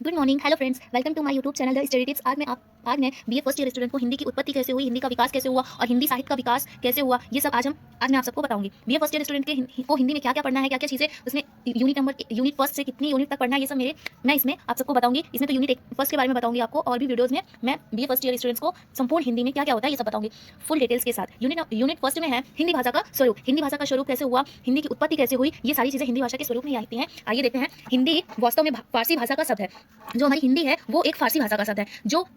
Good morning, hello friends, welcome to my YouTube channel the study tips. आज मैं BA first year student को हिंदी की उत्पत्ति कैसे हुई, हिंदी का विकास कैसे हुआ और हिंदी साहित्य का विकास कैसे हुआ, ये सब आज मैं आप सबको बताऊंगी। बीए फर्स्ट ईयर स्टूडेंट को हिंदी में क्या क्या पढ़ना है, क्या क्या चीज़ें उसमें यूनिट फर्स्ट से कितनी यूनिट तक पढ़ना है, ये सब मैं इसमें आप सबको बताऊंगी। इसमें तो यूनिट फर्स्ट के बारे में बताऊंगी आपको, और भी वीडियोज़ में मैं बीए फर्स्ट ईयर स्टूडेंट्स को संपूर्ण हिंदी में क्या क्या होता है ये सब बताऊंगी फुल डिटेल्स के साथ। यूनिट फर्स्ट में है हिंदी भाषा का स्वरूप। हिंदी भाषा का स्वरूप कैसे हुआ, हिंदी की उत्पत्ति कैसे हुई, ये सारी चीज़ें हिंदी भाषा के स्वरूप में आती हैं। आइए देखते हैं। हिंदी वास्तव में फारसी भाषा का शब्द है। जो हमारी हिंदी है वो एक फारसी भाषा का शब्द है, जो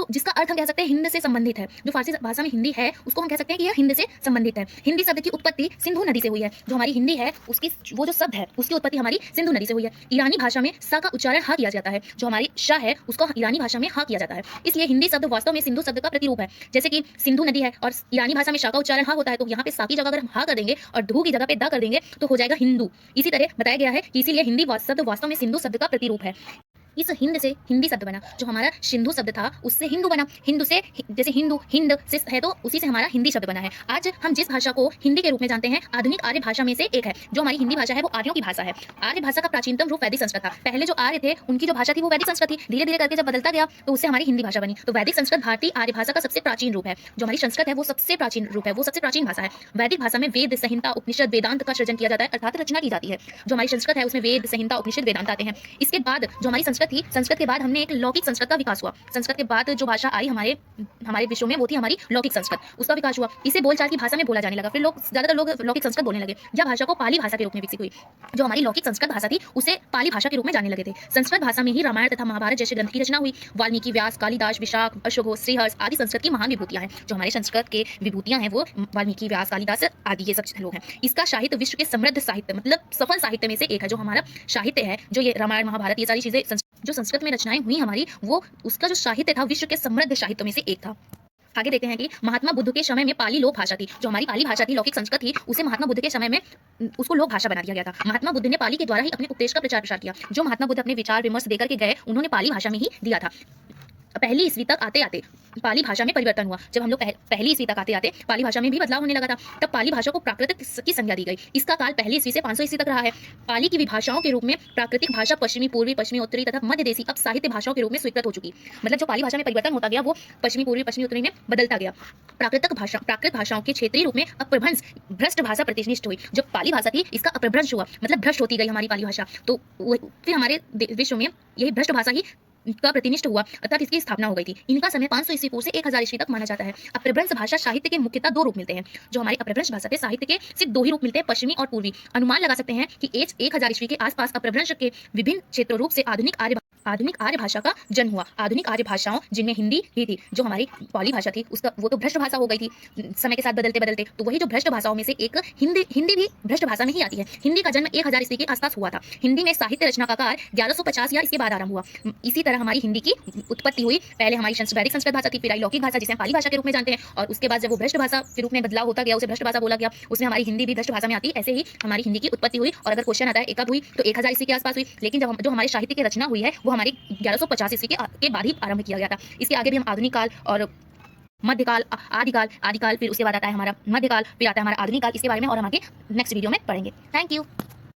जिसका अर्थ हम कह सकते हैं हिंद से संबंधित है। जो फारसी भाषा में हिंदी है उसको हम कह सकते हैं कि यह हिंद से संबंधित है। हिंदी शब्द की उत्पत्ति सिंधु नदी से हुई है। जो हमारी हिंदी है उसकी वो जो शब्द है उसकी उत्पत्ति हमारी सिंधु नदी से हुई है। ईरानी भाषा में सा का उच्चारण हा किया जाता है। जो हमारी शाह है उसको ईरानी भाषा में हा किया जाता है। इसलिए हिंदी शब्द वास्तव में सिंधु शब्द का प्रतिरूप है। जैसे कि सिंधु नदी है और ईरानी भाषा में शाह का उच्चारण हा होता है, तो यहाँ पे सा की जगह अगर हम हा कर देंगे और धू की जगह पे दा कर देंगे तो हो जाएगा हिंदू। इसी तरह बताया गया है कि इसीलिए हिंदी शब्द वास्तव में सिंधु शब्द का प्रतिरूप है। इस हिंद से हिंदी शब्द बना। जो हमारा सिंधु शब्द था उससे हिंदू बना। हिंदू से जैसे हिंद से है तो उसी से हमारा हिंदी शब्द बना है। आज हम जिस भाषा को हिंदी के रूप में जानते हैं आधुनिक आर्य भाषा में से एक है। जो हमारी हिंदी भाषा है वो आर्यों की भाषा है। आर्य भाषा का प्राचीनतम रूप वैदिक संस्कृत था। पहले जो आर्य थे उनकी जो भाषा थी वो वैदिक संस्कृत थी। धीरे धीरे करके जब बदलता गया तो उससे हमारी हिंदी भाषा बनी। तो वैदिक संस्कृत भारतीय आर्य भाषा का सबसे प्राचीन रूप है। जो हमारी संस्कृत है वो सबसे प्राचीन रूप है, वो सबसे प्राचीन भाषा है। वैदिक भाषा में वेद, संहिता, उपनिषद, वेदांत का सृजन किया जाता है, अर्थात रचना की जाती है। जो हमारी संस्कृत है उसमें वेद, संहिता, उपनिषद, वेदांत आते हैं। इसके बाद जो हमारी संस्कृत थी, संस्कृत के बाद हमने एक लौकिक संस्कृत का विकास हुआ। संस्कृत के बाद जो भाषा आई हमारे विश्व में वो थी हमारी लौकिक संस्कृत। उसका विकास हुआ। इसे बोलचाल की भाषा में बोला जाने लगा। फिर ज्यादातर लोग लौकिक संस्कृत बोलने लगे। यह भाषा को पाली भाषा के रूप में विकसित हुई। जो हमारी लौकिक संस्कृत भाषा थी उसे पाली भाषा के रूप में जानने लगे थे। संस्कृत भाषा में ही रामायण तथा महाभारत जैसे ग्रंथ की रचना हुई। वाल्मीकि, व्यास, कालिदास, विशाख, अशोक, श्रीहर्ष आदि संस्कृत की महान विभूतियां हैं। जो हमारे संस्कृत के विभूतियां हैं वो वाल्मीकि, व्यास, कालिदास आदि ये सब लोग हैं। इसका साहित्य विश्व के समृद्ध साहित्य मतलब सफल साहित्य में से एक है। जो हमारा साहित्य है, जो ये रामायण महाभारत ये सारी चीजें जो संस्कृत में रचनाएं हुई हमारी, वो उसका जो साहित्य था विश्व के समृद्ध साहित्य में से एक था। आगे देखते हैं कि महात्मा बुद्ध के समय में पाली लोक भाषा थी। जो हमारी पाली भाषा थी, लौकिक संस्कृत थी, उसे महात्मा बुद्ध के समय में उसको लोक भाषा बना दिया गया था। महात्मा बुद्ध ने पाली के द्वारा ही अपने उपदेश का प्रचार प्रसार किया। जो महात्मा बुद्ध अपने विचार विमर्श देकर के गए उन्होंने पाली भाषा में ही दिया था। पहली ईस्वी तक आते आते पाली भाषा में परिवर्तन हुआ। जब हम लोग पहली ईस्वी तक आते आते पाली भाषा में भी बदलाव होने लगा था। तब पाली भाषा को प्राकृतिक की संज्ञा दी गई। इसका काल पहली ईस्वी से 500 ईस्वी तक रहा है। पाली की विभाषाओं के रूप में प्राकृतिक भाषा पश्चिमी, पूर्वी, पश्चिमी, उत्तरी तथा मध्य देशी अब साहित्य भाषाओं के रूप में स्वीकृत हो चुकी। मतलब जो पाली भाषा में परिवर्तन होता गया वो पश्चिमी, पूर्वी, पश्चिमी, उत्तरी में बदलता गया। प्राकृत भाषाओं के क्षेत्रीय रूप में अपभ्रंश भ्रष्ट भाषा प्रतिष्ठित हुई। जो पाली भाषा थी इसका अपभ्रंश हुआ, मतलब भ्रष्ट होती गई हमारी पाली भाषा। तो फिर हमारे विश्व में यही भ्रष्ट भाषा ही का प्रतिनिष्ठ हुआ, अर्थात इसकी स्थापना हो गई थी। इनका समय 500 ईस्वी पूर्व से 1000 ईस्वी तक माना जाता है। अपभ्रंश भाषा साहित्य के मुख्यतः दो रूप मिलते हैं। जो हमारी अपभ्रंश भाषा के साहित्य के सिर्फ दो ही रूप मिलते हैं, पश्चिमी और पूर्वी। अनुमान लगा सकते हैं कि 1000 ईस्वी के आसपास अपभ्रंश के विभिन्न क्षेत्र रूप से आधुनिक आर्य भाषा का जन्म हुआ। आधुनिक आर्य भाषाओं जिनमें हिंदी ही थी। जो हमारी पाली भाषा थी उसका वो तो भ्रष्ट भाषा हो गई थी समय के साथ बदलते बदलते। तो वही जो भ्रष्ट भाषाओं में से एक हिंदी भी भ्रष्ट भाषा में ही आती है। हिंदी का जन्म 1000 ईस्वी के आसपास हुआ था। हिंदी में साहित्य रचना का काल 1150 या इसके बाद आरंभ हुआ। इसी तरह हमारी हिंदी की उत्पत्ति हुई। पहले हमारी वैदिक संस्कृत भाषा थी, फिर आई लौकिक भाषा जिसे हम पाली भाषा के रूप में जानते हैं, और उसके बाद जब वो भ्रष्ट भाषा के रूप में बदलाव होता गया, उसे भ्रष्ट भाषा बोला गया, उसमें हमारी हिंदी भी भ्रष्ट भाषा में आती। ऐसे ही हमारी हिंदी की उत्पत्ति हुई। और अगर क्वेश्चन आता है कब हुई तो 1000 ईस्वी के आसपास हुई। लेकिन जब जो हमारे साहित्य की रचना हुई है वो हमारे 1150 ईस्वी के बाद ही आरंभ किया गया था। इसके आगे भी हम आधुनिक काल और मध्यकाल, आदिकाल, फिर उसके बाद आता है हमारा मध्यकाल, फिर आता है हमारा आधुनिक काल। इसके बारे में और हम आगे नेक्स्ट वीडियो में पढ़ेंगे। Thank you.